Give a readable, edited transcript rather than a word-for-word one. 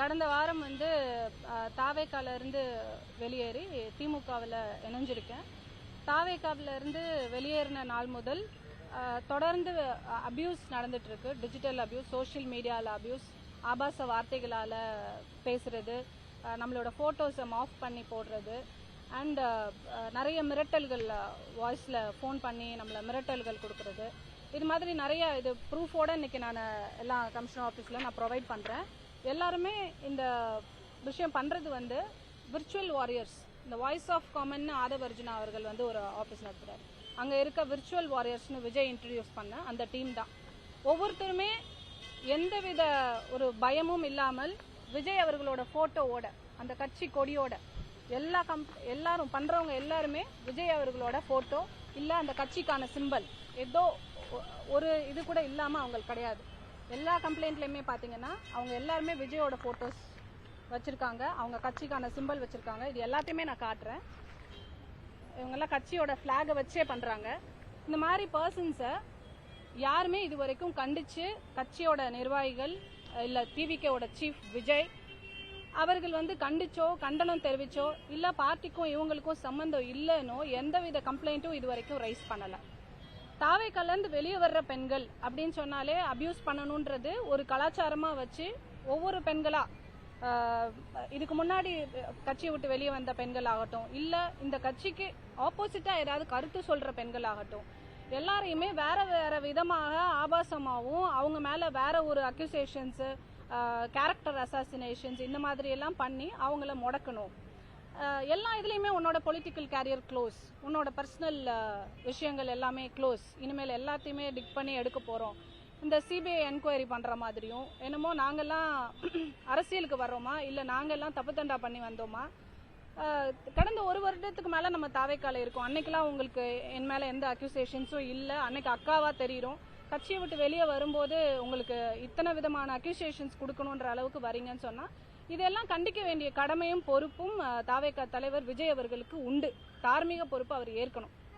கடந்த வாரம் வந்து தாவேக்கால இருந்து வெளியேறி திமுகவில் இணைஞ்சிருக்கேன். தாவேக்காவில இருந்து வெளியேறின நாள் முதல் தொடர்ந்து அபியூஸ் நடந்துட்டு இருக்கு. டிஜிட்டல் அபியூஸ், சோஷியல் மீடியாவில் அபியூஸ், ஆபாச வார்த்தைகளால் பேசுறது, நம்மளோட ஃபோட்டோஸை மாஃப் பண்ணி போடுறது அண்ட் நிறைய மிரட்டல்கள், வாய்ஸில் ஃபோன் பண்ணி நம்மளை மிரட்டல்கள் கொடுக்கறது. இது மாதிரி நிறைய இது ப்ரூஃபோட இன்னைக்கு நான் எல்லா கமிஷனர் ஆஃபீஸில் நான் ப்ரொவைட் பண்ணுறேன். எல்லாருமே இந்த விஷயம் பண்ணுறது வந்து விர்ச்சுவல் வாரியர்ஸ். இந்த voice of common Aadhav Arjuna அவர்கள் வந்து ஒரு ஆஃபீஸ் நடத்துகிறார். அங்கே இருக்க விர்ச்சுவல் வாரியர்ஸ்னு விஜய் இன்ட்ரடியூஸ் பண்ண அந்த டீம் தான். ஒவ்வொருத்தருமே எந்தவித ஒரு பயமும் இல்லாமல் விஜய் அவர்களோட ஃபோட்டோவோட, அந்த கட்சி கொடியோட, எல்லாரும் பண்ணுறவங்க எல்லாருமே விஜய் அவர்களோட ஃபோட்டோ இல்லை அந்த கட்சிக்கான சிம்பல் ஏதோ ஒரு இது கூட இல்லாமல் அவங்களுக்கு கிடையாது. எல்லா கம்ப்ளைண்ட்லையுமே பார்த்தீங்கன்னா அவங்க எல்லாருமே விஜயோட ஃபோட்டோஸ் வச்சுருக்காங்க, அவங்க கட்சிக்கான சிம்பல் வச்சுருக்காங்க. இது எல்லாத்தையுமே நான் காட்டுறேன். இவங்கெல்லாம் கட்சியோட ஃப்ளாகை வச்சே பண்ணுறாங்க. இந்த மாதிரி பர்சன்ஸை யாருமே இது வரைக்கும் கண்டித்து கட்சியோட நிர்வாகிகள் இல்லை டிவிகேவோட சீஃப் விஜய் அவர்கள் வந்து கண்டிச்சோ கண்டனம் தெரிவிச்சோ இல்லை பார்ட்டிக்கும் இவங்களுக்கும் சம்மந்தம் இல்லைன்னோ எந்தவித கம்ப்ளைண்ட்டும் இது வரைக்கும் ரைஸ் பண்ணலை. தாவேக்காலேருந்து வெளியே வர்ற பெண்கள் அப்படின்னு சொன்னாலே அபியூஸ் பண்ணணுன்றது ஒரு கலாச்சாரமாக வச்சு ஒவ்வொரு பெண்களா, இதுக்கு முன்னாடி கட்சியை விட்டு வெளியே வந்த பெண்கள் ஆகட்டும், இல்லை இந்த கட்சிக்கு ஆப்போசிட்டாக ஏதாவது கருத்து சொல்கிற பெண்கள் ஆகட்டும், எல்லாரையுமே வேற வேற விதமாக ஆபாசமாகவும் அவங்க மேலே வேற ஒரு அக்யூசேஷன்ஸு, கேரக்டர் அசாசினேஷன்ஸ் இந்த மாதிரி எல்லாம் பண்ணி அவங்கள முடக்கணும். எல்லா இதுலேயுமே உன்னோட பொலிட்டிக்கல் கேரியர் க்ளோஸ், உன்னோட பர்சனல் விஷயங்கள் எல்லாமே க்ளோஸ், இனிமேல் எல்லாத்தையுமே டிக் பண்ணி எடுக்க போகிறோம். இந்த சிபிஐ என்கொயரி பண்ணுற மாதிரியும் என்னமோ நாங்கள்லாம் அரசியலுக்கு வர்றோமா, இல்லை நாங்கள்லாம் தப்பு தண்டா பண்ணி வந்தோமா. கடந்த ஒரு வருடத்துக்கு மேலே நம்ம தாவேக்கால இருக்கோம். அன்னைக்கெல்லாம் உங்களுக்கு என் மேலே எந்த அக்யூசேஷன்ஸும் இல்லை. அன்னைக்கு அக்காவாக தெரியும். கட்சியை விட்டு வெளியே வரும்போது உங்களுக்கு இத்தனை விதமான அக்யூசேஷன்ஸ் கொடுக்கணுன்ற அளவுக்கு வரீங்கன்னு சொன்னால் இதெல்லாம் கண்டிக்க வேண்டிய கடமையும் பொறுப்பும் தாவேக்கா தலைவர் விஜய் அவர்களுக்கு உண்டு. தார்மீக பொறுப்பு அவர் ஏற்கணும்.